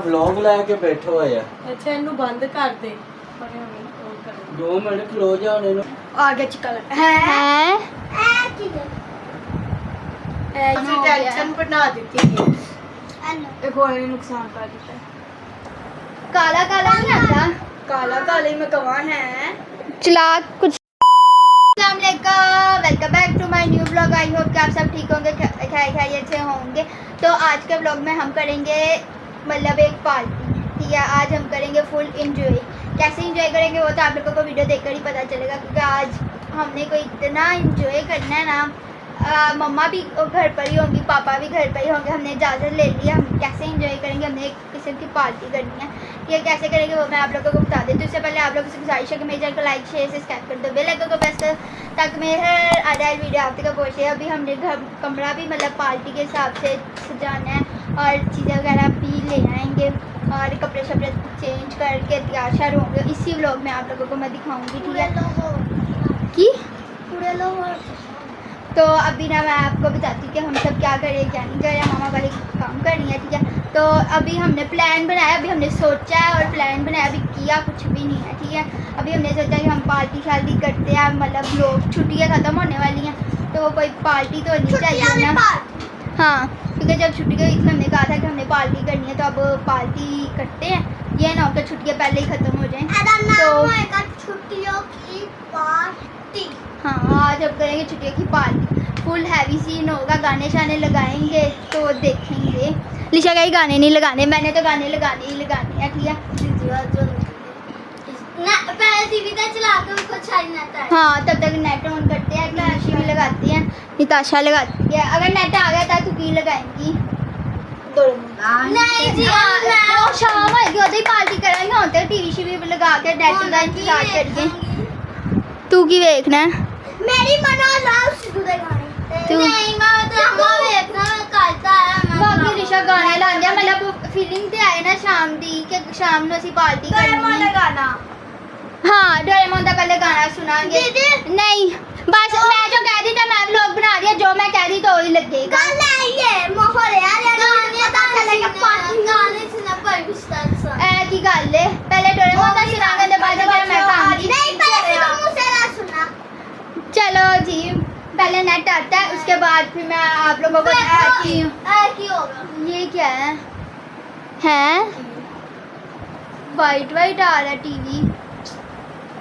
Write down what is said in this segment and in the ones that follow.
Vlog ਲੈ ਕੇ ਬੈਠੇ ਹੋਏ ਆ। ਅੱਛਾ ਇਹਨੂੰ ਬੰਦ ਕਰ ਦੇ। 2 ਮਿੰਟ ਖਲੋ ਜਾ ਹੁਣ ਇਹਨੂੰ। ਆ ਗਿਆ ਚਿਕਨ ਹੈ ऐसी टेंशन बना देती है एक और नुकसान कर देता है। काला काला नहीं आता, काला काले में कवा है चलाक कुछ। Welcome back to my new blog. I hope कि आप सब ठीक होंगे, खैरियत से होंगे। तो आज के ब्लॉग में हम करेंगे मतलब एक पार्टी, ठीक है। आज हम करेंगे फुल इंजॉय। कैसे इंजॉय करेंगे वो तो आप लोगों को वीडियो देखकर ही पता चलेगा, क्योंकि आज हमने कोई इतना इंजॉय करना है ना। मम्मा भी घर पर ही होंगी, पापा भी घर पर ही होंगे। हमने इजाज़त ले लिया, हम कैसे इंजॉय करेंगे। हमने एक किस्म की पार्टी करनी है, ये कैसे करेंगे वो मैं आप लोगों को बता देती हूँ। उससे पहले आप लोगों से गुजारिश है कि मेरे चैनल को लाइक शेयर सब्सक्राइब कर दो, बेल आइकन को प्रेस कर, ताकि मेरे हर आधा वीडियो आप तक पहुँचे। अभी हमने घर कमरा भी मतलब पार्टी के हिसाब से सजाना है और चीज़ें वगैरह भी ले आएंगे और कपड़े शपड़े चेंज करके तैयार शार होंगे। इसी व्लॉग में आप लोगों को मैं दिखाऊँगी, ठीक है कि पूरे लोग। तो अभी ना मैं आपको बताती हूँ कि हम सब क्या करें क्या नहीं करें। मामा वाले काम कर रही है, ठीक है। तो अभी हमने प्लान बनाया, अभी हमने सोचा है और प्लान बनाया, अभी किया कुछ भी नहीं है, ठीक है। अभी हमने सोचा कि हम पार्टी शार्टी करते हैं, मतलब लोग छुट्टियाँ ख़त्म होने वाली हैं तो कोई पार्टी तो नहीं चाहिए ना। हाँ, क्योंकि जब छुट्टी गई थी हमने कहा था कि हमने पार्टी करनी है, तो अब पार्टी करते हैं। ये ना होकर छुट्टियाँ पहले ही ख़त्म हो जाएँ तो छुट्टियों की पार्टी। हाँ, आज अब करेंगे छुट्टियों की पार्टी। फुल हैवी सीन होगा, गाने शाने लगाएंगे तो देखेंगे। लिशा का ही गाने नहीं लगाने, मैंने तो गाने लगाने ही लगाने हैं, ठीक है। पहले टीवी का चला के उसको चार्ज आता है। हाँ, तब तक नेट ऑन करते हैं, टीवी भी लगाती हैं, निताशा लगाती है। अगर नेट आ गया था तो की लगाएंगी नहीं जी, वो शाम होगी उधर पार्टी करेंगे, होते टीवी शीवी लगा के नेट का इंतजार करके। तू की देखना है? मेरी मनो लाओ सिद्धू दे गाने। तू नहीं मैं तो हम देखना करता है। बाकी रिशा गाने लांदे मतलब फीलिंग ते आए ना शाम दी कि शाम ਨੂੰ ਅਸੀਂ ਪਾਰਟੀ ਕਰਨੀ ਹੈ। गाना हाँ, डोरेमोन का पहले गाना सुनाएंगे। नहीं बस मैं जो कह दी था मैं व्लॉग बना दिया, जो मैं कह दी तो वही लगेगा। गाना ये मोहर यार गाने पता चलेगा पार्टी गाने सुना पर विस्तार से ऐ की गल है, पहले डोरेमोन का सुनाएंगे तो बाद में मैं गाऊंगी। नहीं पहले तो मुझसे ना सुना। चलो जी, पहले नेट आता है उसके बाद फिर मैं आप लोगों को दिखाती हूँ। की होगा ये क्या है? हैं वाइट वाइट आ रहा है टीवी,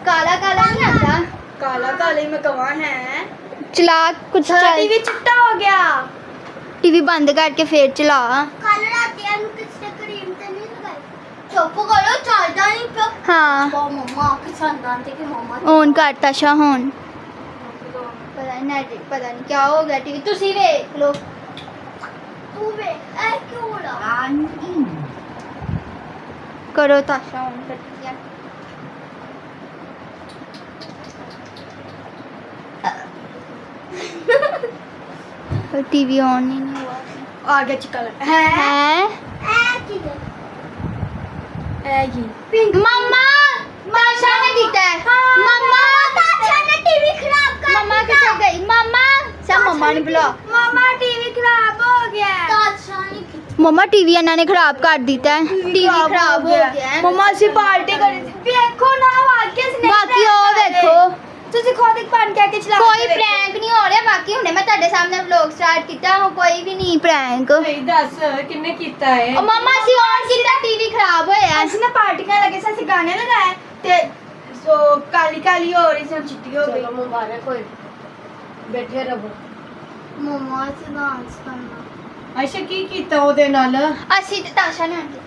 काला काला नहीं आता। काला काले में कवा है चला कुछ टीवी चिट्टा हो गया। टीवी बंद करके फिर चला। कलर आती है मैं किसने क्रीम ते नहीं लगाई। चुप करो चार्जर नहीं पे। हाँ, ओ मम्मा किसान दांते के मम्मा ऑन करता शाहन। पता नहीं पता नहीं क्या हो गया टीवी, तुसी देख लो। तू वे ऐ क्यों हो रहा करो ताशा ऑन कर दिया। टीवी ऑन ही नहीं हुआ। आ गया चिकन है हैं ऐ किधर ऐ ये मम्मा ताशा ने कीता है। मम्मा अच्छा ने टीवी खराब कर मम्मा किधर गई? मम्मा सब मम्मा ने बुला। मम्मा टीवी खराब हो गया अच्छा नहीं मम्मा टीवी इन्होंने खराब कर दिया है। टीवी खराब हो गया है। मम्मा सी पार्टी करी देखो ना वाकई से बाकी ओ देखो ਤੁਸੀਂ ਖੁਦ ਇੱਕ ਪਾਣ ਕੇ ਚਲਾ कोई प्रैंक नहीं हो रहा। बाकी हमने मैं ਤੁਹਾਡੇ सामने व्लॉग स्टार्ट किया हो, कोई भी नहीं प्रैंक। ਨਹੀਂ ਦੱਸ ਕਿੰਨੇ ਕੀਤਾ ਹੈ। ओ मम्मा सी ऑन किया टीवी खराब होया। ਅਸੀਂ ਨਾ ਪਾਰਟੀਆਂ ਲੱਗੇ ਸੀ, ਅਸੀਂ ਗਾਣੇ ਲਗਾਏ ਤੇ ਸੋ ਕਾਲੀ ਕਾਲੀ ਹੋ ਰਹੀ ਸੀ, ਚਿੱਟੀ ਹੋ ਗਈ। मुबारक होए ਬੈਠੇ ਰਹੋ। मम्मा से डांस करना ਅੱਛਾ ਕੀ ਕੀਤਾ ਉਹਦੇ ਨਾਲ? ਅਸੀਂ ਤੇ ਤਾਸ਼ਾ ਨੇ ਆਂਟੀ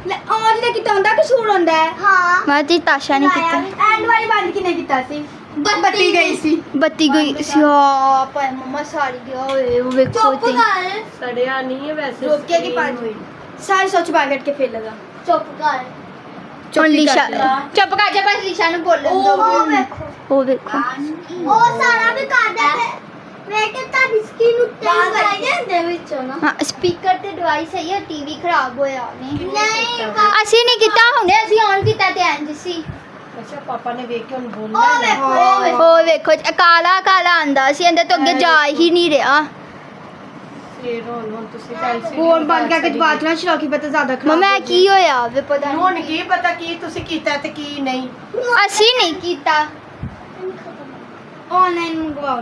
ਲੈ ਉਹ ਜਿਹੜਾ ਕੀਤਾ ਹੁੰਦਾ ਕਸੂਰ ਹੁੰਦਾ ਹੈ। हाँ ਮੈਂ ਤੇ ਤਾਸ਼ਾ ਨੇ ਕੀਤਾ। ਐਂਡ ਵਾਲੀ ਬੰਦ ਕਿਨੇ ਕੀਤਾ ਸੀ? ਬੱਤੀ ਗਈ ਸੀ। ਬੱਤੀ ਗਈ ਸੀ। ਆ ਪਰ ਮਮਾ ਸਾਰੀ ਗਿਆ ਓਏ ਉਹ ਵੇਖੋ चुप ਤੇ कर ਸੜਿਆ ਨਹੀਂ ਹੈ ਵੈਸੇ। ਰੋਕਿਆ ਕਿ ਪੰਜ ਹੋਈ ਸਾਰੇ ਸੋਚ ਬਾਹਰ ਕੱਢ ਕੇ ਫੇਰ ਲਗਾ। चुप कर ਹੁਣ ਲਿਸ਼ਾ ਚੁੱਪ ਕਰ ਜਾ, ਬਸ ਲਿਸ਼ਾ ਨੂੰ ਬੋਲਣ ਦੋ। ओ देखो ਉਹ ਵੇਖੋ ओ सारा भी कर दे बेटे ता स्क्रीन उत्ते लगाइए दे विच ना ਹਾਂ ਸਪੀਕਰ ਤੇ ਡਿਵਾਈਸ ਹੈ, ਇਹ ਟੀਵੀ ਖਰਾਬ ਹੋਇਆ ਉਹਨੇ। नहीं ਅਸੀਂ ਨਹੀਂ ਕੀਤਾ, ਹੁਣੇ ਅਸੀਂ ਔਨ ਕੀਤਾ ਤੇ ਇੰਜ ਸੀ। ਅੱਛਾ ਪਾਪਾ ਨੇ ਵੇਖ ਕੇ ਉਹਨੂੰ ओ ਬੋਲਣਾ देखो ਉਹ ਵੇਖੋ ਕਾਲਾ ਕਾਲਾ ਆਂਦਾ ਸੀ, ਇਹਦੇ ਤੋਂ ਅੱਗੇ ਜਾ ਹੀ ਨਹੀਂ ਰਿਹਾ। ਫੇਰ ਹੁਣ ਤੁਸੀਂ ਟੈਨਸ਼ਨ फोन बंद करके बात ना चलाओ कि पता ज्यादा खराब मम्मा की होया वे पता ਹੁਣ ਕੀ ਪਤਾ ਕੀ ਤੁਸੀਂ ਕੀਤਾ ਤੇ ਕੀ ਨਹੀਂ ਅਸੀਂ ਨਹੀਂ ਕੀਤਾ ऑनलाइन मंगवाओ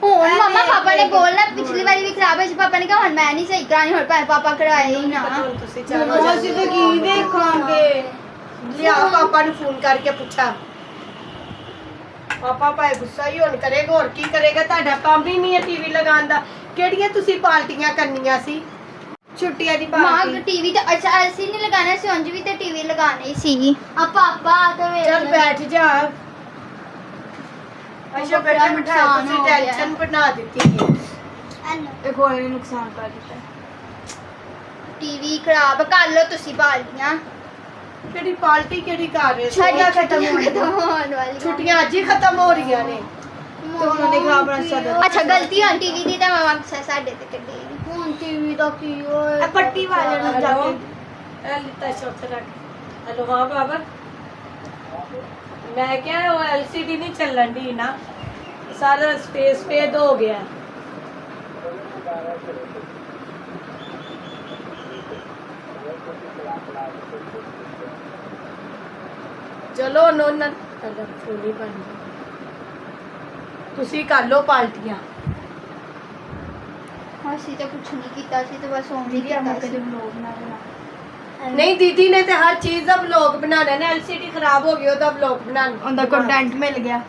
ਹੁਣ ਮਮਾ ਪਾਪਾ ਨੇ ਬੋਲਣਾ ਪਿਛਲੀ ਵਾਰੀ ਵੀ ਖਰਾਬ ਹੋਈ ਸੀ ਪਾਪਾ ਨੇ ਕਿਹਾ ਹੁਣ ਮੈਂ ਨਹੀਂ ਸਹੀ ਕਰਾਣੀ ਹੁਣ ਭਾਵੇਂ ਪਾਪਾ ਕਰਾਏ ਹੀ ਨਾ ਹੁਣ ਤੁਸੀਂ ਚਲੋ ਅਸੀਂ ਤਾਂ ਕੀ ਦੇਖਾਂਗੇ ਲਿਆ ਪਾਪਾ ਨੂੰ ਫੋਨ ਕਰਕੇ ਪੁੱਛਾ ਪਾਪਾ ਭਾਵੇਂ ਗੁੱਸਾ ਹੀ ਹੁਣ ਕਰੇਗਾ ਹੋਰ ਕੀ ਕਰੇਗਾ ਤੁਹਾਡਾ ਕੰਮ ਹੀ ਨਹੀਂ ਹੈ ਟੀਵੀ ਲਗਾਉਣ ਦਾ ਕਿਹੜੀਆਂ ਤੁਸੀਂ ਪਾਰਟੀਆਂ ਕਰਨੀਆਂ ਸੀ छुट्टियां दी ਮਾਂ पार्टी ਟੀਵੀ ਤੇ ਅੱਛਾ ਅਸੀਂ ਨਹੀਂ ਲਗਾਣਾ ਸੀ ਉਂਝ ਵੀ ਤੇ ਟੀਵੀ ਲਗਾਣੀ ਸੀ अब पापा तो ਚੱਲ ਬੈਠ ਜਾ ਅੱਛਾ ਬੈਠਾ ਬਿਠਾ ਨੁਕਸਾਨ ਤੁਸੀਂ ਹੋ ਗਿਆ। ਟੈਨਸ਼ਨ ਬਣਾ ਦਿੱਤੀ ਹੈ एक और ने नुकसान कर दिया ਟੀਵੀ ਖਰਾਬ ਕਰ ਲੋ ਤੁਸੀਂ ਬਾਲਟੀਆਂ ਕਿਹੜੀ ਪਾਰਟੀ ਕਿਹੜੀ ਕਰ ਰਹੇ ਸੀ ਛੁੱਟੀਆਂ ਖਤਮ ਹੋਣ ਵਾਲੀ ਛੁੱਟੀਆਂ ਅੱਜ ਹੀ ਖਤਮ ਹੋ ਰਹੀਆਂ ਨੇ तो उन्होंने खराब रस्ता दे ਅੱਛਾ ਗਲਤੀ ਹੋਣ ਟੀਵੀ ਦੀ ਤਾਂ ਮਾਮਾ ਸਾਡੇ ਤੇ ਕੱਢੀ फोन टीवी तो की ओए पट्टी वाले ने जाके ਇਹ ਲਿੱਤਾ ਸ਼ੌਕ ਰੱਖ ਹੈਲੋ ਹਾਂ ਬਾਬਾ ਮੈਂ ਕਿਹਾ ਉਹ ਐਲਸੀਡੀ ਨਹੀਂ ਚੱਲਣ ਦੀ ਨਾ ਸਾਰਾ ਸਪੇਸ ਫੇਡ ਹੋ ਗਿਆ ਚਲੋ ਨੋਨ ਫੁੱਲੀ ਬਣ ਗਈ ਤੁਸੀਂ ਕਰ ਲਓ ਪਾਰਟੀਆਂ ਅਸੀਂ ਤਾਂ ਕੁਝ ਨਹੀਂ ਕੀਤਾ ਸੀ ਤੇ ਬਸ ਉਂਝ ਹੀ ਕੀਤਾ ਸੀ ਨਹੀਂ ਦੀਦੀ ਨੇ ਤੇ ਹਰ ਚੀਜ਼ ਦਾ ਵਲੌਗ ਬਣਾਉਣਾ ਨਾ ਐਲਸੀਡੀ ਖਰਾਬ ਹੋ ਗਈ ਉਹਦਾ ਵਲੌਗ ਬਣਾਉਣਾ उनका कंटेंट मिल गया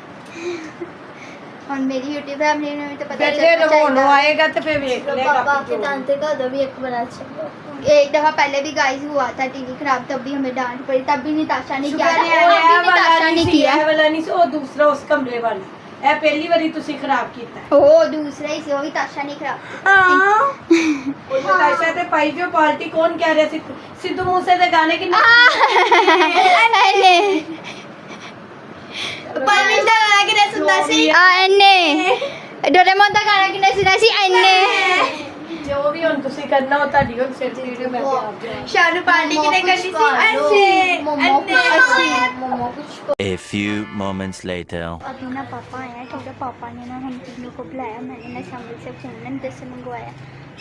ਹੁਣ ਮੇਰੀ YouTube ਫੈਮਿਲੀ ਨੂੰ ਵੀ ਤਾਂ ਪਤਾ ਬੇਟੇ ਚੱਲਣਾ ਰੋਣ ਚਾਹੀਦਾ ਆਏਗਾ तो फिर देख लेगा पापा आपकी के जो। दांते का दबी एक बना चाहिए एक दफा पहले भी गाइस हुआ था टीवी खराब तब भी हमें डांट पड़ी तब भी निताशा ने किया शुक्र था है, तब भी ਇਹ ਵਾਲਾ निताशा ने ਨਹੀਂ ਸੀ, किया ਇਹ ਵਾਲਾ ਨਹੀਂ ਸੀ ਉਹ ਦੂਸਰਾ ਉਸ ਕਮਰੇ ਵਾਲਾ ਇਹ ਪਹਿਲੀ ਵਾਰੀ ਤੁਸੀਂ ਖਰਾਬ ਕੀਤਾ ओ दूसरा ही से वो भी ताशा ने खराब ਉਹ ਨਤਾਸ਼ਾ ਤੇ ਪਾਈ ਜੋ ਪਾਰਟੀ ਕੌਣ ਕਹਿ ਰਿਹਾ ਸੀ ਸਿੱਧੂ ਮੂਸੇ ਦੇ ਗਾਣੇ ਕਿ अने परमिशन वाला के ने सुनता सी अने डोरेमोन का गाना किने सुना सी अने ਜੋ ਵੀ ਹੁਣ ਤੁਸੀਂ ਕਰਨਾ ਉਹ ਤੁਹਾਡੀ ਉਹ ਸਿਰ ਦੀ ਵੀਡੀਓ ਮੈਂ ਤੇ ਆਪ ਜਾਵਾਂ शानू पार्टी के ने करनी सी ऐसे मोमो मोमो कुछ A few moments later. अभी ना पापा आया क्योंकि पापा ने ना हम तीनों को बुलाया मैंने ना शामिल से फ़ोन से मंगवाया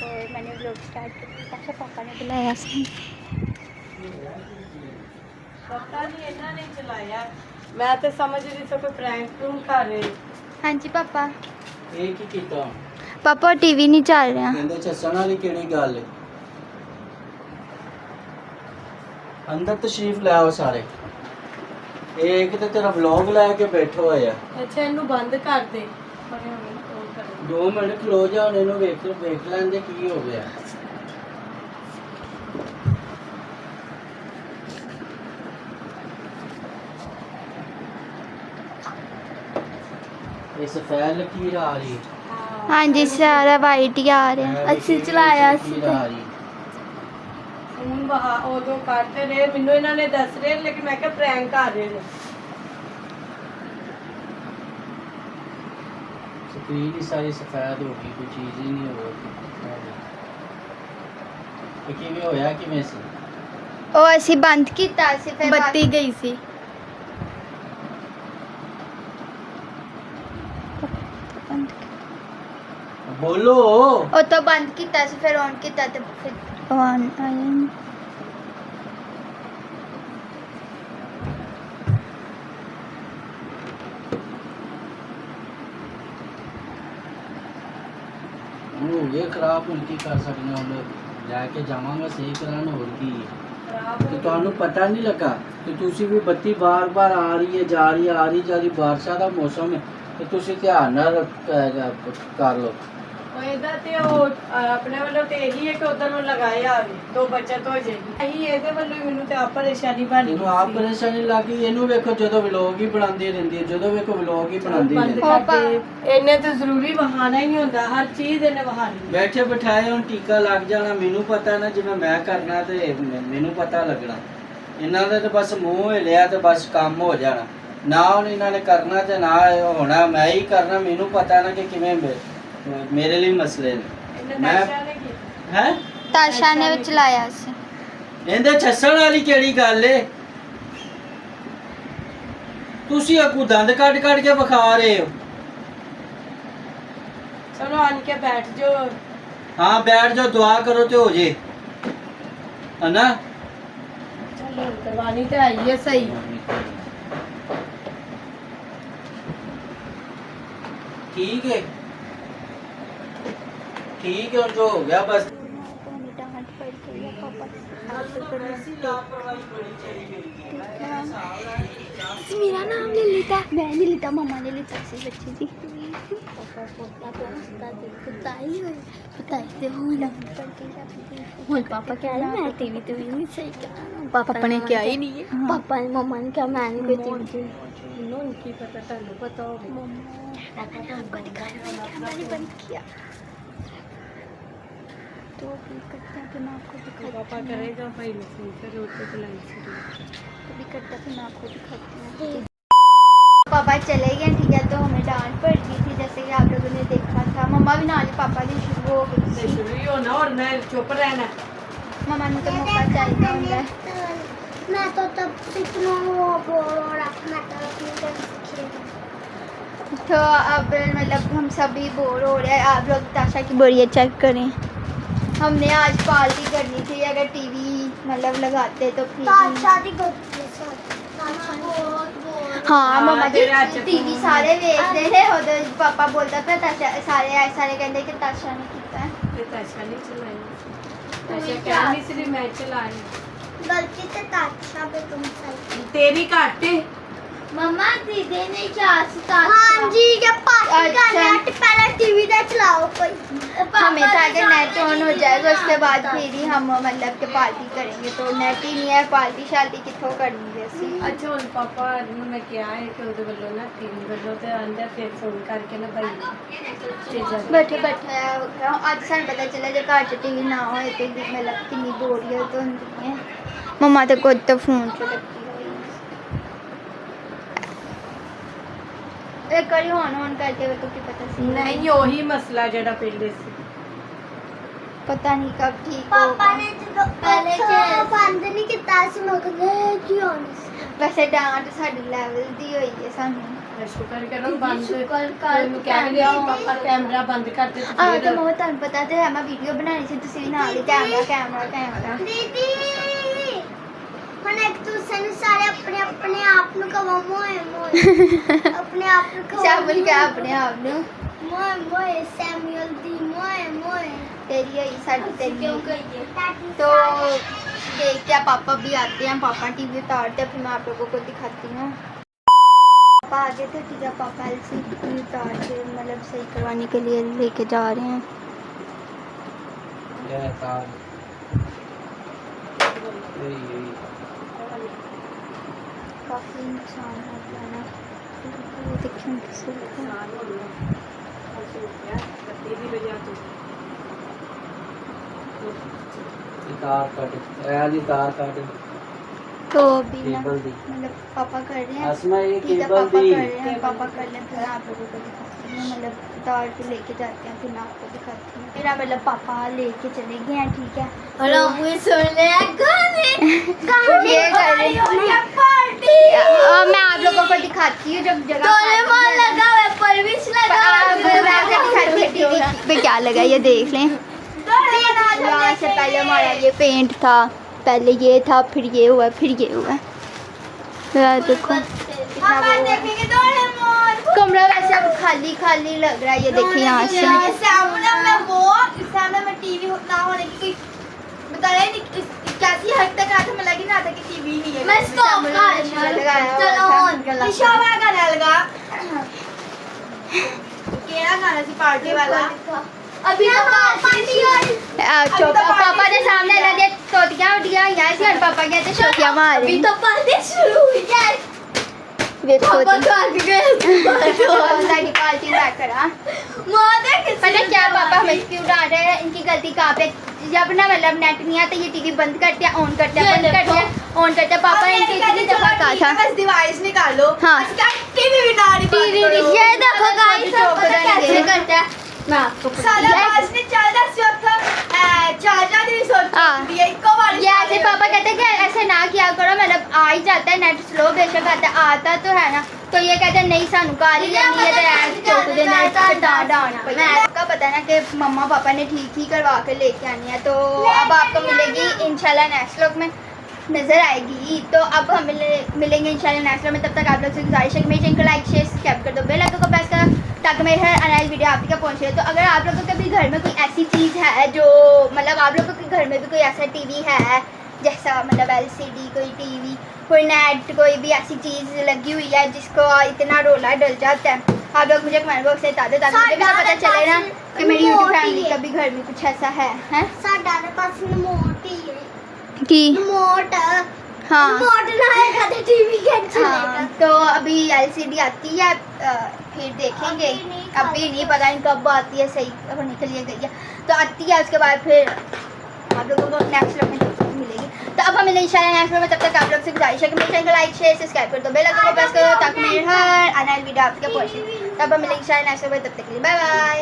और मैंने व्लॉग स्टार्ट किया अच्छा पापा ने बुलाया सी ਪਤਾ ਨਹੀਂ ਇਹਨਾਂ ਨੇ ਚਲਾਇਆ ਮੈਂ ਤੇ ਸਮਝ ਰਹੀ ਸੀ ਕੋਈ ਪ੍ਰੈਂਕ ਪ੍ਰੂੰਕ ਕਰ ਰਹੇ हाँ जी पापा ਇਹ ਕੀ ਕੀਤਾ पापा टीवी नहीं चल रहा ਕਹਿੰਦੇ ਚੱਸਣ ਵਾਲੀ ਕਿਹੜੀ ਗੱਲ ਹੈ ਅੰਦਰ ਤਸ਼ਰੀਫ ਲੈ ਆਓ ਸਾਰੇ ਇਹ ਇੱਕ ਤੇ ਤੇਰਾ ਵਲੌਗ ਲੈ ਕੇ ਬੈਠੇ ਹੋਏ ਆ ਅੱਛਾ ਇਹਨੂੰ ਬੰਦ ਕਰ ਦੇ 2 ਮਿੰਟ ਖਲੋ ਜਾ ਹੁਣ ਇਹਨੂੰ ਵੇਖ ਲੈਂਦੇ ਕੀ ਹੋ ਗਿਆ ਇਹ ਸਫੈਦ ਲਕੀਰ ਆ ਰਹੀ हाँ जी सारा वाइट ही आ रहा है ਅਸੀਂ ਚਲਾਇਆ ਸੀ ਲਕੀਰ ਆ ਰਹੀ ਹੁਣ ਬਹਾ ਉਦੋਂ ਕਰਦੇ ਰਹੇ ਮੈਨੂੰ ਇਹਨਾਂ ਨੇ ਦੱਸ ਰਹੇ ਲੇਕਿਨ ਮੈਂ ਕਿਹਾ ਪ੍ਰੈਂਕ ਕਰ ਰਹੇ ਨੇ ਸਕਰੀਨ ਹੀ ਸਾਰੀ ਸਫੈਦ ਹੋ ਗਈ ਕੋਈ ਚੀਜ਼ ਹੀ ਨਹੀਂ ਹੋ ਰਹੀ ਇਹ ਕਿਵੇਂ ਹੋਇਆ ਕਿਵੇਂ ਸੀ ओ ऐसी बंद किया सी फिर बत्ती गई सी ਬੋਲੋ ओ तो बंद किया सी फिर ऑन किया तो फिर ऑन आया ਹੋ ਗਿਆ ਖਰਾਬ ਹੁਣ ਕੀ ਕਰ ਸਕਦੇ ਹਾਂ ਹੁਣ ਲੈ ਕੇ ਜਾਵਾਂਗਾ ਸਹੀ ਕਰਾਉਣ ਹੋਰ ਕੀ ਹੈ ਖਰਾਬ ਤੇ ਤੁਹਾਨੂੰ ਪਤਾ ਨਹੀਂ ਲੱਗਾ ਕਿ ਤੁਸੀਂ ਵੀ ਬੱਤੀ ਬਾਰ-ਬਾਰ ਆ ਰਹੀ ਹੈ ਜਾ ਰਹੀ ਹੈ ਆ ਰਹੀ ਜਾ ਰਹੀ ਬਾਰਿਸ਼ਾਂ ਦਾ ਮੌਸਮ ਹੈ ਤੇ ਤੁਸੀਂ ਧਿਆਨ ਨਾਲ ਕਰ ਲਓ ਉਹ ਇਹਦਾ ਤੇ ਉਹ ਆਪਣੇ ਵੱਲੋਂ ਤੇ ਇਹੀ ਹੈ ਕਿ ਉਧਰ ਨੂੰ ਲਗਾਇਆ ਆਵੇ ਦੋ ਬੱਚਤ ਹੋ ਜਾਏਗੀ ਇਹੀ ਇਹਦੇ ਵੱਲੋਂ ਹੀ ਮੈਨੂੰ ਤੇ ਆਪ ਪਰੇਸ਼ਾਨੀ ਬਣ ਇਹਨੂੰ ਆਪ ਪਰੇਸ਼ਾਨੀ ਲੱਗੀ ਇਹਨੂੰ ਵੇਖੋ ਜਦੋਂ ਵਲੋਗ ਹੀ ਬਣਾਉਂਦੀ ਰਹਿੰਦੀ ਹੈ ਜਦੋਂ ਵੇਖੋ ਵਲੋਗ ਹੀ ਬਣਾਉਂਦੀ ਬੰਦ ਰਹਿੰਦੀ ਕਰ ਦੇ ਇਹਨੇ ਤਾਂ ਜ਼ਰੂਰੀ ਵਹਾਣਾ ਹੀ ਨਹੀਂ ਹੁੰਦਾ ਹਰ ਚੀਜ਼ ਇਹਨੇ ਵਹਾਣੀ ਬੈਠੇ ਬਿਠਾਏ ਹੁਣ ਟੀਕਾ ਲੱਗ ਜਾਣਾ ਮੈਨੂੰ ਪਤਾ ਨਾ ਜਿਵੇਂ ਮੈਂ ਕਰਨਾ ਤੇ ਮੈਨੂੰ ਪਤਾ ਲੱਗਣਾ ਇਹਨਾਂ ਦਾ ਤਾਂ ਬਸ ਮੂੰਹ ਹਿਲਿਆ ਤੇ ਬਸ ਕੰਮ ਹੋ ਜਾਣਾ ਨਾ ਹੁਣ ਇਹਨਾਂ ਨੇ ਕਰਨਾ ਤੇ ਨਾ ਹੋਣਾ ਮੈਂ ਹੀ ਕਰਨਾ ਮੈਨੂੰ ਪਤਾ ਨਾ ਕਿ ਕਿਵੇਂ ਮੇਰੇ ਲਈ ਮਸਲੇ ਨੇ ਇਹਨੇ ਮੈਂ ਨਸ਼ਾ ਨੇ ਕੀਤਾ ਹੈ ताशा ने चलाया सी ਇਹਦੇ ਛੱਸਣ ਵਾਲੀ ਕਿਹੜੀ ਗੱਲ ਏ ਤੁਸੀਂ ਆਕੂ ਦੰਦ ਕੱਢ ਕੱਢ ਕੇ ਵਿਖਾ ਰਹੇ ਹੋ ਚਲੋ ਆਣ ਕੇ ਬੈਠ ਜਾਓ हाँ बैठ जाओ, दुआ करो तो हो जे, है ना। चलो करवानी तो आई है सही। ठीक है ठीक है, और जो हो गया बस। डांट पड़ गई है पापा से। मेरा नाम ले लेता, मैं नहीं लेता, मम्मा ने लेता से बच्ची जी। पापा क्या है, मैं टीवी तो नहीं सही क्या पापा ने क्या ही नहीं है। पापा ने मम्मा ने क्या, मैंने कोई टीवी उनकी पता तुम पता होगा। मैंने बंद किया तो भी करते हैं, फिर मैं आपको दिखाती पापा हूँ। करेगा भाई मशीन से रोड पे चलाई से कभी करता फिर मैं आपको दिखाती हूँ। पापा चले गए, ठीक है, तो हमें डांट पड़ गई थी जैसे कि आप लोगों ने देखा था। मम्मा भी नाली पापा भी शुरू हो गई थी। शुरू ही होना और मैं चुप रहना। मम्मा ने तो मौका चाहिए होता है। मैं तो तब इतना वो बोर हो रहा था, मैं तो अपनी तरफ खेल तो अब मतलब हम सभी बोर हो रहे हैं। आप लोग ताशा की बोरियत चेक करें। हमने आज पार्टी करनी थी, अगर टीवी मतलब लगाते तो फिर शादी करती है हाँ मम्मा जी तेरे आज टीवी सारे देखते थे। उधर पापा बोलता था ताशा, सारे कहते कि ताशा ने किया है। ये ताशा नहीं चलाई, ताशा क्या नहीं सिर्फ मैं चलाई। गलती से ताशा पे तुम सही। तेरी काटे मम्मा दीदी ने क्या सिखा? हाँ जी, जब पार्टी अच्छा। करना है तो पहले टीवी तो चलाओ कोई। हमेशा अगर नेट ऑन हो जाएगा उसके बाद फिर ही हम मतलब कि पार्टी करेंगे। तो नेट ही नहीं है, पार्टी शादी कितों करनी जैसी। अच्छा ਹੁਣ ਪਾਪਾ ਨੂੰ ਮੈਂ ਕਿਹਾ ਹੈ ਕਿ ਉਹਦੇ ਵੱਲੋਂ ਨਾ ਟੀਵੀ ਵੱਲੋਂ ਤੇ ਆਂਦਾ ਫਿਰ ਫੋਨ ਕਰਕੇ ਨਾ ਭਾਈ ਸਟੇਜ बैठे बैठे ਅੱਜ ਸਾਨੂੰ ਪਤਾ ਚੱਲਿਆ ਜੇ ਘਰ 'ਚ ਟੀਵੀ ਨਾ ਹੋਏ ਤੇ ਮਤਲਬ ਕਿੰਨੀ ਬੋਰੀਅਤ ਹੁੰਦੀ ਹੈ। ਮੰਮਾ ਤੇ ਖੁਦ ਤਾਂ ਫੋਨ 'ਚ ਲੱਗੀ ਹੋਈ ਹੈ। ਇੱਕ ਵਾਰੀ on ਕਰਕੇ ਵੇਖੋ ਕੀ ਪਤਾ ਸੀ। ਨਹੀਂ ਉਹੀ ਮਸਲਾ ਜਿਹੜਾ ਪਹਿਲੇ ਸੀ। पता नहीं कब ठीक पापा होगा। ने जो पहले बंद नहीं किया ਸੀ ਮੈਂ ਕਹਿੰਦਾ ਕਿਉਂ ਨਹੀਂ। वैसे डांट साडी लेवल दी हुई है सानू। ਸ਼ੁਕਰ ਕਰੋ ਬੰਦ ਸ਼ੁਕਰ ਕਰ ਉਹਨੂੰ ਕਹਿ ਲਿਆ ਪਾਪਾ ਕੈਮਰਾ ਬੰਦ ਕਰ ਦੇ ਆ ਤਾਂ ਮਮਾ ਤੁਹਾਨੂੰ ਪਤਾ ਤੇ ਹੈ ਮੈਂ ਵੀਡੀਓ ਬਣਾਣੀ ਸੀ, ਤੁਸੀਂ ਨਾਲ ਹੀ ਕੈਮਰਾ ਦੀਦੀ ਹੁਣ ਇੱਕ ਦੂਸਰੇ ਨੂੰ ਸਾਰੇ ਆਪਣੇ ਆਪ ਨੂੰ ਕਹੋ ਮੋਏ ਮੋਏ ਆਪਣੇ ਆਪ ਨੂੰ ਕਹੋ ਸ਼ਾਮਲ ਕਿਆ ਆਪਣੇ ਆਪ ਨੂੰ ਮੋਏ ਮੋਏ ਸੈਮੂਅਲ ਦੀ ਮੋਏ ਮੋਏ तेरी हुई साडी तेरी क्यों कहिए तो देखते हैं, पापा भी आते हैं, पापा टीवी उतारते हैं, फिर मैं आप लोगों को दिखाती हूँ। पापा आ गए थे, ठीक है, पापा एलसीडी उतार के मतलब सही करवाने के लिए लेके जा रहे हैं। काफ़ी नुकसान हो गया ना, देखिए किसी तार कट वाली तार कट तो अभी ना केबल दी। मतलब पापा कर रहे हैं, आसमा ये ठीक है, केबल पापा दी। कर रहे हैं, पापा कर लें फिर आप लोगों को दिखाती हूँ। मतलब उतार के लेके जाते हैं, फिर मैं आपको दिखाती हूँ। मेरा मतलब पापा लेके चले गए हैं, ठीक है। और अब ये सुन ले गाने ये कर रहे हैं पार्टी मैं आप लोगों को दिखाती हूँ जब जगह डोरेमोन लगा हुआ है, परविश लगा हुआ है, मैं आपको दिखाती हूँ टीवी पे क्या लगा, ये देख लें। यहाँ से पहले हमारा ये पेंट था, पहले ये था, फिर ये हुआ, फिर ये हुआ। देखो कितना वो हुआ। देखेंगे डोरेमोन कमरा वैसे अब खाली खाली लग रहा है, ये देखिए यहाँ से। सामने में वो सामने में टीवी ना होने की कोई बता रहे नहीं कैसी हद तक आता, मैं लगी ना था कि टीवी नहीं है। मैं स्टॉप लगाया हुआ चलो था। ऑन शोभा गाना लगा केड़ा गाना सी पार्टी वाला अभी तो पार्टी पापा ने सामने लगे तोतियां उठिया यहाँ से, और पापा कहते शोकिया मार अभी तो पार्टी शुरू हुई है। देखो पापा तो आगे गए सारी पार्टी ना करा। माँ पता क्या पापा हमें क्यों डांट रहे हैं, इनकी गलती कहाँ पे। जब ना मतलब नेट नहीं आता ये टीवी बंद करते हैं, ऑन करते हैं, बंद करते हैं, ऑन करते हैं। पापा इनकी इतनी दफा कहा था बस डिवाइस निकालो। हाँ। टीवी भी ना ये देखो गाइस सब कैसे करता है मैं आपको साला आज ने 14 से अब तक चाचा ने सोच हाँ। दिया इको वाली ये ऐसे पापा कहते हैं कि ऐसे ना किया करो, मतलब आ ही जाता है नेट स्लो बेशक आता तो है ना, तो ये कहते हैं नहीं सानू कार ही लेनी है तो ऐसे चौक देना डांट पई। मैं आपका पता है ना कि मम्मा पापा ने ठीक ही करवा कर लेके आनी है, तो अब आपको मिलेगी इंशाल्लाह नेक्स्ट व्लॉग में नज़र आएगी। तो अब हम मिलेंगे इंशाल्लाह नेक्स्ट व्लॉग में। तब तक आप लोग से गुजारिश है कि मेरे चैनल को लाइक शेयर सब्सक्राइब कर दो, बेल आइकन को प्रेस करो ताकि मेरी हर अनलाइन वीडियो आप तक पहुँचे। तो अगर आप लोगों के भी घर में कोई ऐसी चीज़ है जो मतलब आप लोगों के घर में भी कोई ऐसा टीवी है जैसा मतलब LCD, कोई टीवी, कोई नेट, कोई भी ऐसी चीज़ लगी हुई है जिसको इतना रोला डल जाता है, आप लोग मुझे कमेंट बॉक्स में बता दो ताकि मुझे भी तो पता चले ना कि मेरी यूट्यूब फैमिली का भी घर में कुछ ऐसा है। हैं साडा दे पास रिमोट ही है कि रिमोट हाँ रिमोट लाएगा तो टीवी कैसे चलेगा। हाँ, तो अभी LCD आती है, फिर देखेंगे। अभी नहीं पता नहीं कब आती है, सही होने के लिए गई है तो आती है, उसके बाद फिर आप लोगों को नेक्स्ट व्लॉग में मिलेगी। तो अब हम मिलेंगे इंशाल्लाह नेक्स्ट व्लॉग में। तब तक आप लोग से गुजारिश है कि मेरे चैनल को लाइक शेयर सब्सक्राइब कर दो, बेल आइकन को प्रेस करो ताकि मेरी हर अनलाइन वीडियो आप तक पहुंचे। तब हम मिलेंगे इंशाल्लाह नेक्स्ट व्लॉग में, तब तक के लिए बाय बाय।